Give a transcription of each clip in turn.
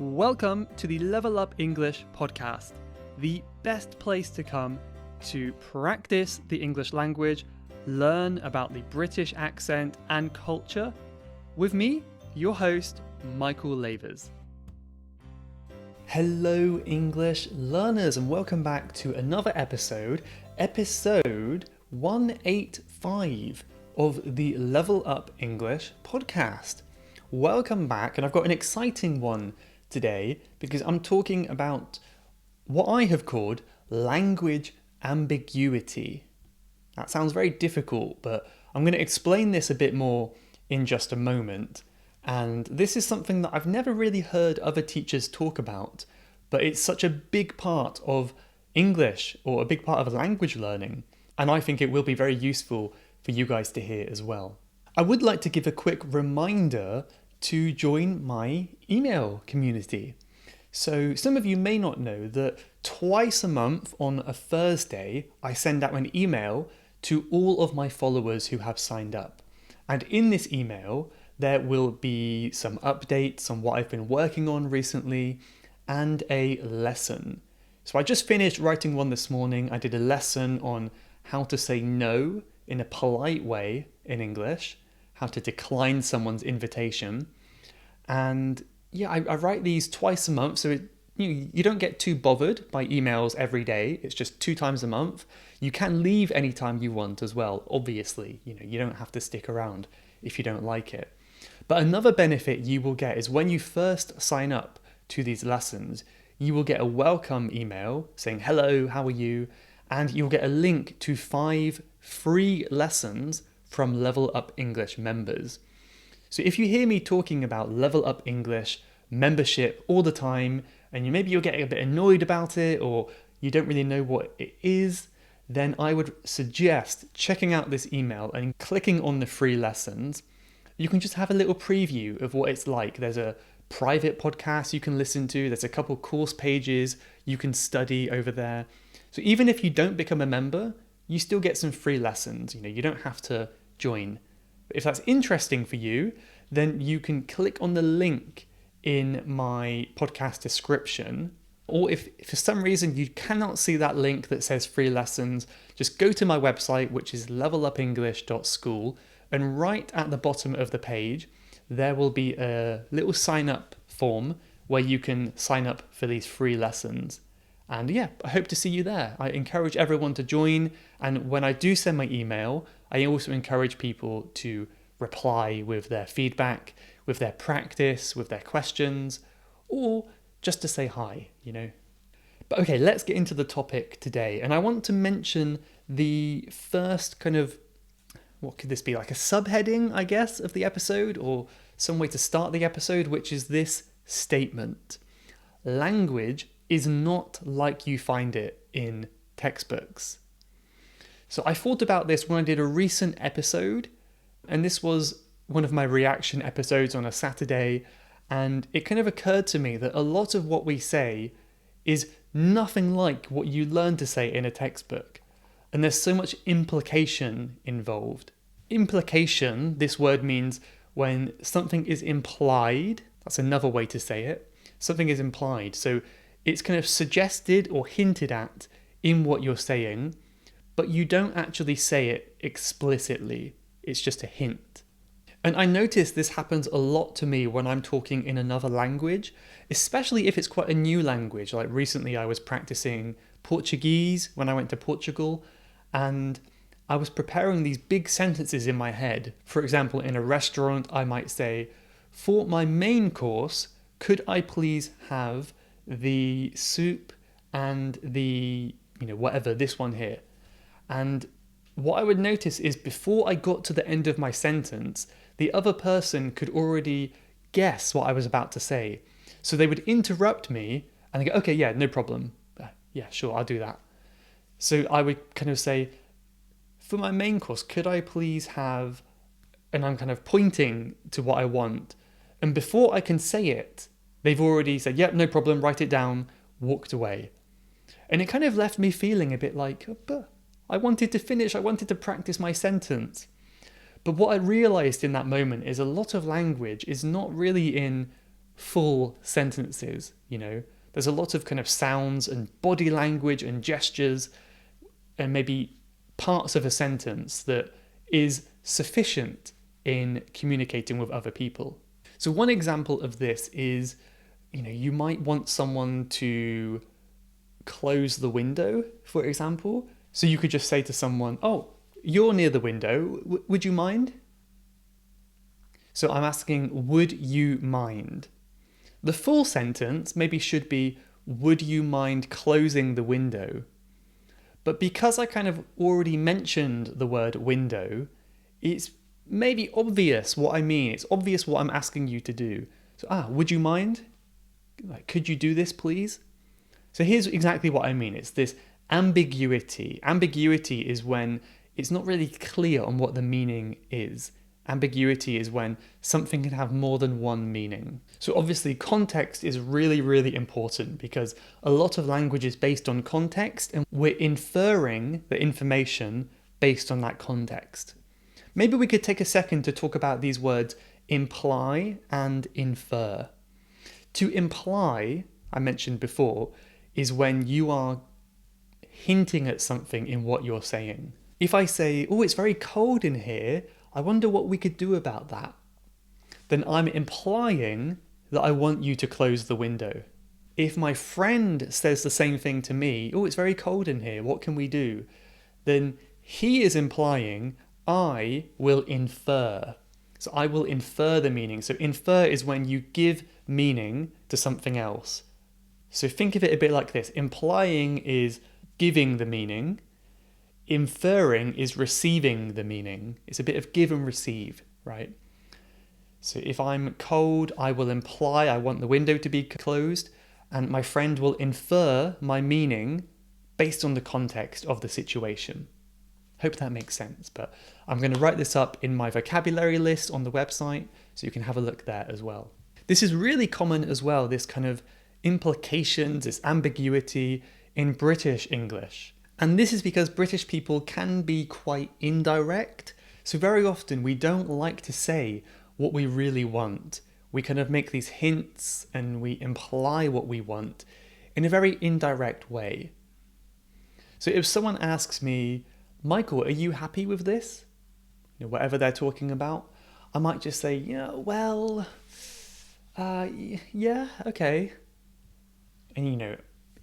Welcome to the Level Up English podcast, the best place to come to practice the English language, learn about the British accent and culture, with me, your host, Michael Lavers. Hello, English learners, and welcome back to another episode 185 of the Level Up English podcast. Welcome back, and I've got an exciting one today because I'm talking about what I have called language ambiguity. That sounds very difficult, but I'm going to explain this a bit more in just a moment. And this is something that I've never really heard other teachers talk about, but it's such a big part of English or a big part of language learning, and I think it will be very useful for you guys to hear as well. I would like to give a quick reminder to join my email community. So some of you may not know that twice a month on a Thursday, I send out an email to all of my followers who have signed up. And in this email, there will be some updates on what I've been working on recently and a lesson. So I just finished writing one this morning. I did a lesson on how to say no in a polite way in English, how to decline someone's invitation. And yeah, I write these twice a month, so you don't get too bothered by emails every day. It's just 2 times a month. You can leave anytime you want as well, obviously. You don't have to stick around if you don't like it. But another benefit you will get is when you first sign up to these lessons, you will get a welcome email saying, hello, how are you? And you'll get a link to 5 free lessons from Level Up English members. So if you hear me talking about Level Up English membership all the time, and maybe you're getting a bit annoyed about it, or you don't really know what it is, then I would suggest checking out this email and clicking on the free lessons. You can just have a little preview of what it's like. There's a private podcast you can listen to. There's a couple course pages you can study over there. So even if you don't become a member, you still get some free lessons. You don't have to join. But if that's interesting for you, then you can click on the link in my podcast description. Or if for some reason you cannot see that link that says free lessons, just go to my website, which is levelupenglish.school, and right at the bottom of the page, there will be a little sign up form where you can sign up for these free lessons. And yeah, I hope to see you there. I encourage everyone to join. And when I do send my email, I also encourage people to reply with their feedback, with their practice, with their questions, or just to say hi, But okay, let's get into the topic today. And I want to mention the first kind of, what could this be, like a subheading, I guess, of the episode, or some way to start the episode, which is this statement. Language is not like you find it in textbooks. So I thought about this when I did a recent episode, and this was one of my reaction episodes on a Saturday, and it kind of occurred to me that a lot of what we say is nothing like what you learn to say in a textbook, and there's so much implication involved. Implication, this word means when something is implied. That's another way to say it. Something is implied, so it's kind of suggested or hinted at in what you're saying, but you don't actually say it explicitly. It's just a hint. And I notice this happens a lot to me when I'm talking in another language, especially if it's quite a new language. Like recently I was practicing Portuguese when I went to Portugal, and I was preparing these big sentences in my head. For example, in a restaurant, I might say, for my main course, could I please have the soup and the, whatever, this one here. And what I would notice is before I got to the end of my sentence, the other person could already guess what I was about to say. So they would interrupt me and they go, okay, yeah, no problem. Yeah, sure, I'll do that. So I would kind of say, for my main course, could I please have, and I'm kind of pointing to what I want. And before I can say it, they've already said, yep, no problem, write it down, walked away. And it kind of left me feeling a bit like, but I wanted to finish, I wanted to practice my sentence. But what I realized in that moment is a lot of language is not really in full sentences, you know. There's a lot of kind of sounds and body language and gestures and maybe parts of a sentence that is sufficient in communicating with other people. So one example of this is, you know, you might want someone to close the window, for example. So you could just say to someone, "Oh, you're near the window. Would you mind?" So I'm asking, would you mind? The full sentence maybe should be, would you mind closing the window? But because I kind of already mentioned the word window, it's maybe obvious what I mean. It's obvious what I'm asking you to do. So, would you mind? Like, could you do this, please? So here's exactly what I mean. It's this ambiguity. Ambiguity is when it's not really clear on what the meaning is. Ambiguity is when something can have more than one meaning. So obviously context is really, really important because a lot of language is based on context and we're inferring the information based on that context. Maybe we could take a second to talk about these words imply and infer. To imply, I mentioned before, is when you are hinting at something in what you're saying. If I say, "Oh, it's very cold in here, I wonder what we could do about that," then I'm implying that I want you to close the window. If my friend says the same thing to me, "Oh, it's very cold in here, what can we do?" then he is implying I will infer. So I will infer the meaning. So infer is when you give meaning to something else. So think of it a bit like this. Implying is giving the meaning. Inferring is receiving the meaning. It's a bit of give and receive, right? So if I'm cold, I will imply I want the window to be closed, and my friend will infer my meaning based on the context of the situation. Hope that makes sense, but I'm going to write this up in my vocabulary list on the website so you can have a look there as well. This is really common as well, this kind of implications, this ambiguity in British English. And this is because British people can be quite indirect. So very often we don't like to say what we really want. We kind of make these hints and we imply what we want in a very indirect way. So if someone asks me, "Michael, are you happy with this?" You know, whatever they're talking about, I might just say, "Yeah, well, yeah, okay." And you know,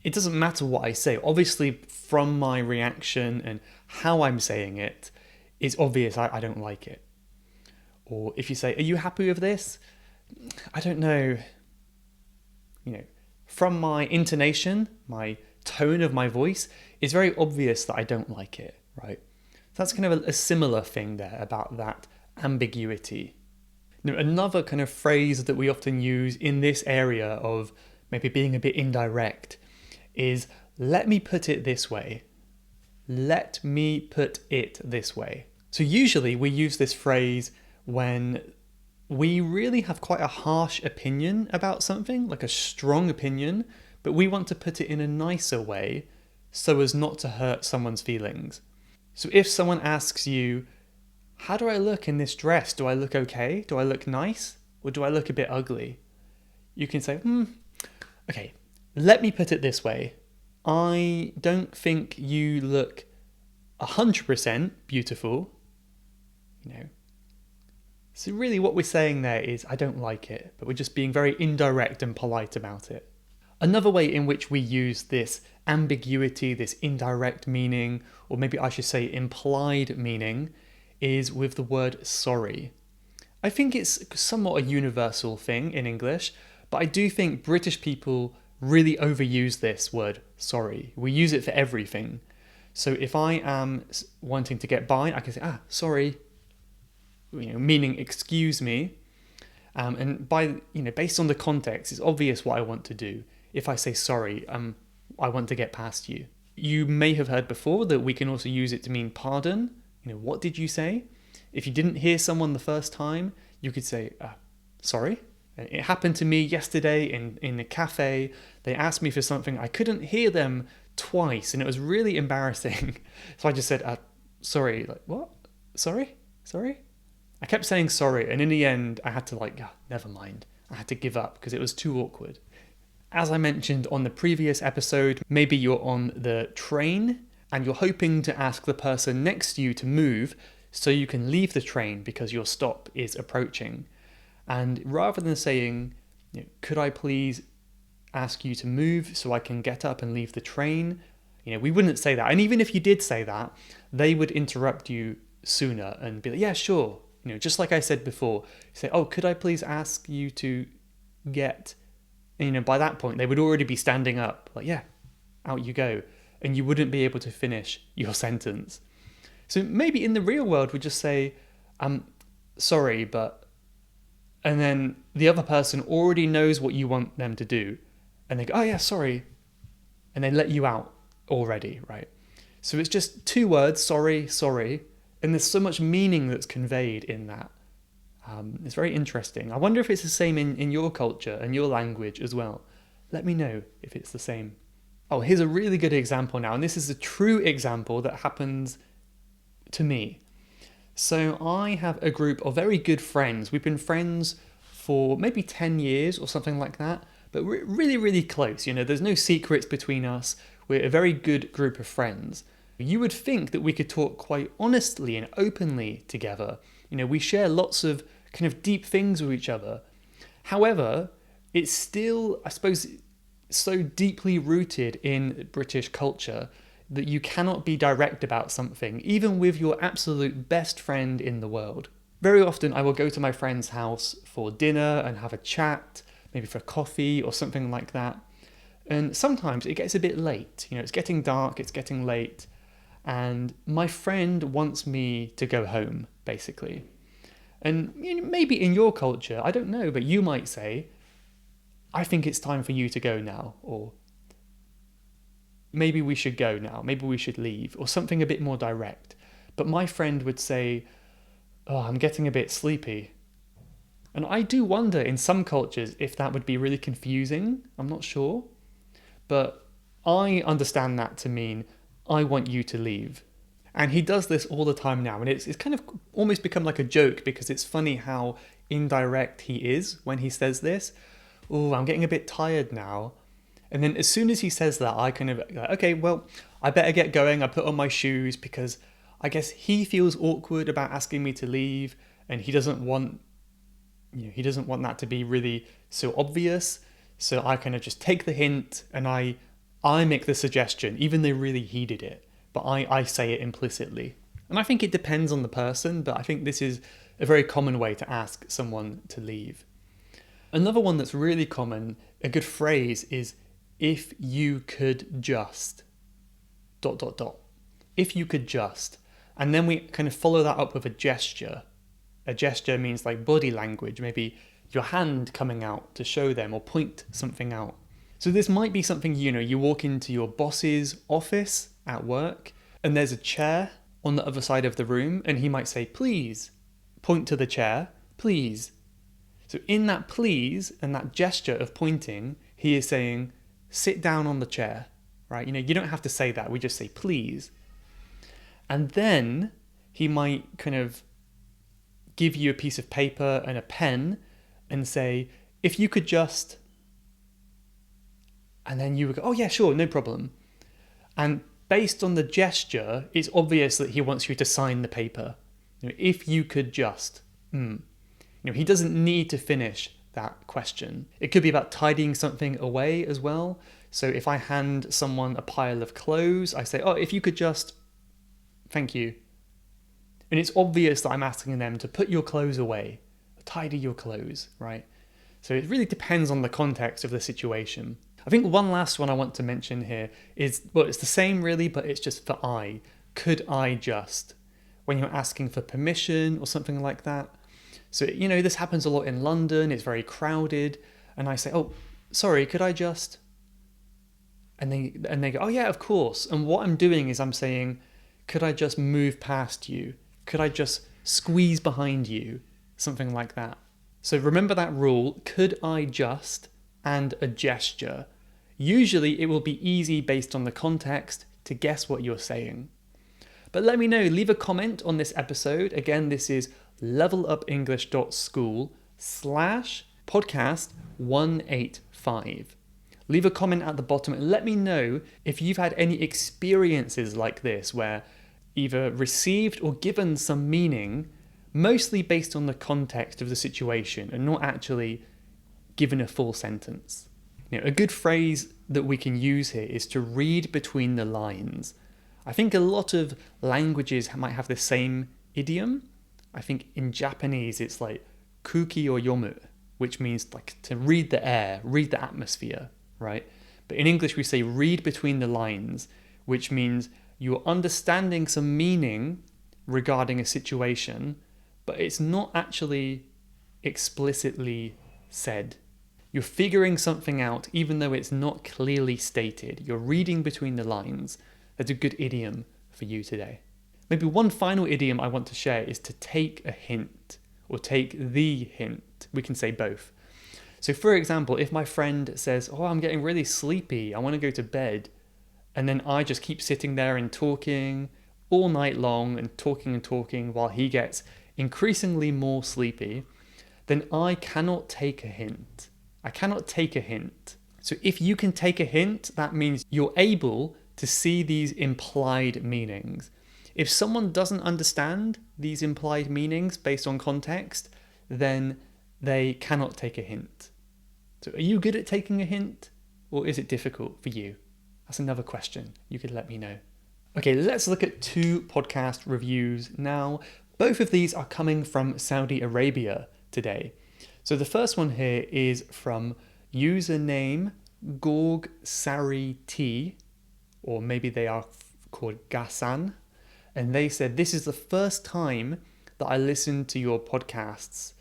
it doesn't matter what I say. Obviously, from my reaction and how I'm saying it, it's obvious I don't like it. Or if you say, "Are you happy with this?" I don't know. You know, from my intonation, my tone of my voice, it's very obvious that I don't like it, right? That's kind of a similar thing there about that ambiguity. Now, another kind of phrase that we often use in this area of maybe being a bit indirect is, "Let me put it this way." Let me put it this way. So usually we use this phrase when we really have quite a harsh opinion about something, like a strong opinion, but we want to put it in a nicer way so as not to hurt someone's feelings. So if someone asks you, "How do I look in this dress? Do I look okay? Do I look nice? Or do I look a bit ugly?" You can say, "Okay, let me put it this way. I don't think you look 100% beautiful." You know. So really what we're saying there is, I don't like it, but we're just being very indirect and polite about it. Another way in which we use this ambiguity, this indirect meaning, or maybe I should say implied meaning, is with the word sorry. I think it's somewhat a universal thing in English, but I do think British people really overuse this word sorry. We use it for everything. So if I am wanting to get by, I can say, sorry, meaning excuse me. And based on the context, it's obvious what I want to do. If I say sorry, I want to get past you. You may have heard before that we can also use it to mean pardon. What did you say? If you didn't hear someone the first time, you could say, sorry. It happened to me yesterday in a cafe. They asked me for something. I couldn't hear them twice, and it was really embarrassing. So I just said, sorry. Like, what? Sorry? I kept saying sorry, and in the end, I had to never mind. I had to give up because it was too awkward. As I mentioned on the previous episode, maybe you're on the train and you're hoping to ask the person next to you to move so you can leave the train because your stop is approaching. And rather than saying, could I please ask you to move so I can get up and leave the train? We wouldn't say that. And even if you did say that, they would interrupt you sooner and be like, yeah, sure. Just like I said before, say, oh, could I please ask you to get... And by that point, they would already be standing up, like, yeah, out you go. And you wouldn't be able to finish your sentence. So maybe in the real world, we just say, I'm sorry, but... And then the other person already knows what you want them to do. And they go, oh yeah, sorry. And they let you out already, right? So it's just 2 words, sorry, sorry. And there's so much meaning that's conveyed in that. It's very interesting. I wonder if it's the same in your culture and your language as well. Let me know if it's the same. Oh, here's a really good example now. And this is a true example that happens to me. So I have a group of very good friends. We've been friends for maybe 10 years or something like that. But we're really, really close. There's no secrets between us. We're a very good group of friends. You would think that we could talk quite honestly and openly together. We share lots of kind of deep things with each other. However, it's still, I suppose, so deeply rooted in British culture that you cannot be direct about something, even with your absolute best friend in the world. Very often I will go to my friend's house for dinner and have a chat, maybe for coffee or something like that. And sometimes it gets a bit late. It's getting dark, it's getting late. And my friend wants me to go home, basically. And maybe in your culture, I don't know, but you might say, I think it's time for you to go now. Or maybe we should go now. Maybe we should leave. Or something a bit more direct. But my friend would say, oh, I'm getting a bit sleepy. And I do wonder in some cultures if that would be really confusing. I'm not sure. But I understand that to mean, I want you to leave. And he does this all the time now. And it's kind of almost become like a joke because it's funny how indirect he is when he says this. Oh, I'm getting a bit tired now. And then as soon as he says that, I kind of like, okay, well, I better get going. I put on my shoes because I guess he feels awkward about asking me to leave. And he doesn't want that to be really so obvious. So I kind of just take the hint and I make the suggestion, even though really he did it. But I say it implicitly. And I think it depends on the person, but I think this is a very common way to ask someone to leave. Another one that's really common, a good phrase is, if you could just... ... If you could just... And then we kind of follow that up with a gesture. A gesture means like body language, maybe your hand coming out to show them or point something out. So this might be something, you walk into your boss's office at work and there's a chair on the other side of the room and he might say, please, point to the chair, please. So in that please and that gesture of pointing, he is saying, sit down on the chair, right? You don't have to say that, we just say please. And then he might kind of give you a piece of paper and a pen and say, if you could just... And then you would go, oh yeah, sure, no problem. And based on the gesture, it's obvious that he wants you to sign the paper. If you could just... He doesn't need to finish that question. It could be about tidying something away as well. So if I hand someone a pile of clothes, I say, oh, if you could just... Thank you. And it's obvious that I'm asking them to put your clothes away, tidy your clothes, right? So it really depends on the context of the situation. I think one last one I want to mention here is, well, it's the same really, but it's just for I. Could I just? When you're asking for permission or something like that. So, this happens a lot in London. It's very crowded. And I say, oh, sorry, could I just? And they go, oh yeah, of course. And what I'm doing is I'm saying, could I just move past you? Could I just squeeze behind you? Something like that. So remember that rule, could I just, and a gesture. Usually it will be easy based on the context to guess what you're saying. But let me know, leave a comment on this episode. Again, this is levelupenglish.school/podcast podcast 185. Leave a comment at the bottom and let me know if you've had any experiences like this where either received or given some meaning, mostly based on the context of the situation and not actually given a full sentence. A good phrase that we can use here is to read between the lines. I think a lot of languages might have the same idiom. I think in Japanese it's like kuki o yomu, which means like to read the air, read the atmosphere, right? But in English we say read between the lines, which means you're understanding some meaning regarding a situation, but it's not actually explicitly said. You're figuring something out even though it's not clearly stated. You're reading between the lines. That's a good idiom for you today. Maybe one final idiom I want to share is to take a hint or take the hint. We can say both. So for example, if my friend says, "Oh, I'm getting really sleepy, I want to go to bed," and then I just keep sitting there and talking all night long and talking while he gets increasingly more sleepy, then I cannot take a hint. I cannot take a hint. So if you can take a hint, that means you're able to see these implied meanings. If someone doesn't understand these implied meanings based on context, then they cannot take a hint. So are you good at taking a hint, or is it difficult for you? That's another question. You could let me know. Okay, let's look at 2 podcast reviews now. Both of these are coming from Saudi Arabia today. So the first one here is from username Gorg Sari T, or maybe they are called Gassan. And they said, "This is the first time that I listened to your podcasts.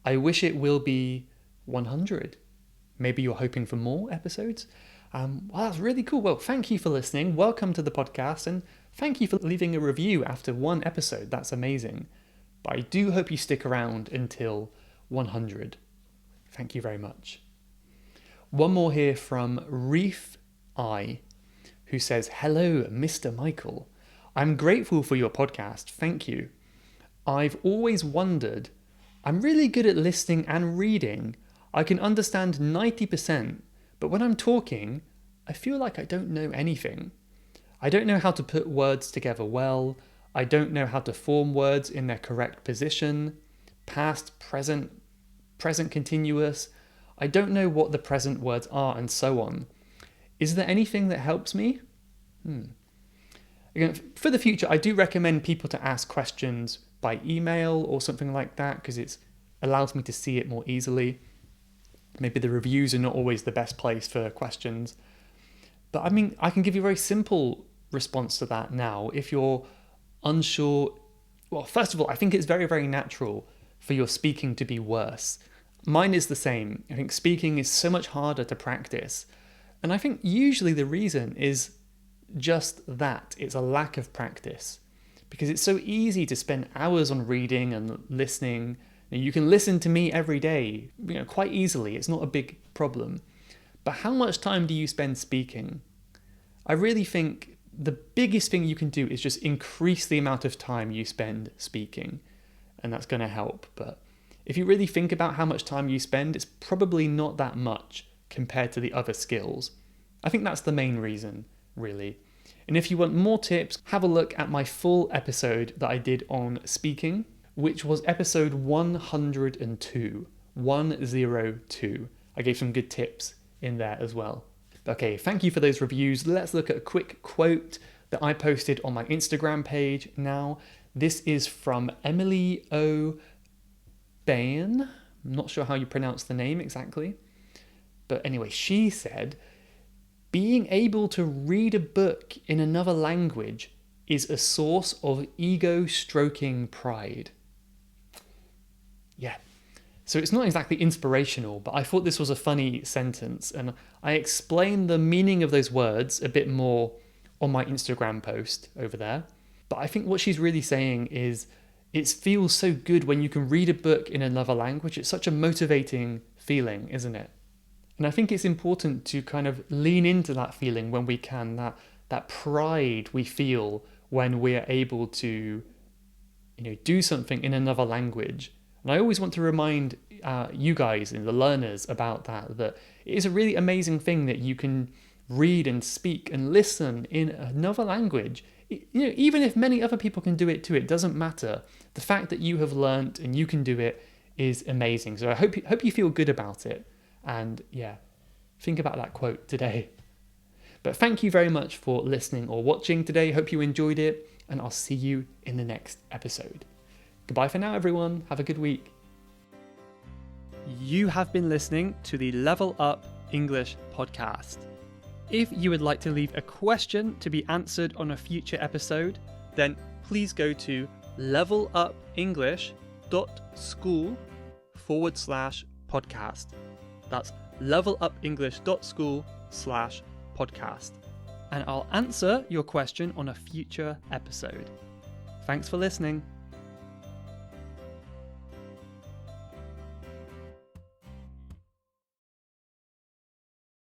I wish it will be 100. Maybe you're hoping for more episodes." Well, that's really cool. Well, thank you for listening. Welcome to the podcast. And thank you for leaving a review after 1 episode. That's amazing. But I do hope you stick around until 100. Thank you very much. One more here from Reef I, who says, "Hello, Mr. Michael. I'm grateful for your podcast. Thank you. I've always wondered, I'm really good at listening and reading. I can understand 90%, but when I'm talking, I feel like I don't know anything. I don't know how to put words together well. I don't know how to form words in their correct position. Past, present continuous. I don't know what the present words are, and so on. Is there anything that helps me?" Again, for the future, I do recommend people to ask questions by email or something like that, because it allows me to see it more easily. Maybe the reviews are not always the best place for questions. But I mean, I can give you a very simple response to that now. If you're unsure, well, first of all, I think it's very, very natural for your speaking to be worse. Mine is the same. I think speaking is so much harder to practice. And I think usually the reason is just that. It's a lack of practice. Because it's so easy to spend hours on reading and listening. You can listen to me every day, quite easily. It's not a big problem. But how much time do you spend speaking? I really think the biggest thing you can do is just increase the amount of time you spend speaking. And that's going to help. But if you really think about how much time you spend, it's probably not that much compared to the other skills. I think that's the main reason, really. And if you want more tips, have a look at my full episode that I did on speaking, which was episode 102. 102. I gave some good tips in there as well. Okay, thank you for those reviews. Let's look at a quick quote that I posted on my Instagram page now. This is from Emily O. Bain. I'm not sure how you pronounce the name exactly. But anyway, she said, "Being able to read a book in another language is a source of ego-stroking pride." Yeah. So it's not exactly inspirational, but I thought this was a funny sentence, and I explained the meaning of those words a bit more on my Instagram post over there. But I think what she's really saying is it feels so good when you can read a book in another language. It's such a motivating feeling, isn't it? And I think it's important to kind of lean into that feeling when we can, that pride we feel when we're able to, do something in another language And I always want to remind you guys and the learners about that it is a really amazing thing that you can read and speak and listen in another language. Even if many other people can do it too, it doesn't matter. The fact that you have learnt and you can do it is amazing. So I hope you feel good about it. And yeah, think about that quote today. But thank you very much for listening or watching today. Hope you enjoyed it, and I'll see you in the next episode. Goodbye for now, everyone. Have a good week. You have been listening to the Level Up English podcast. If you would like to leave a question to be answered on a future episode, then please go to levelupenglish.school/podcast. That's levelupenglish.school/podcast. And I'll answer your question on a future episode. Thanks for listening.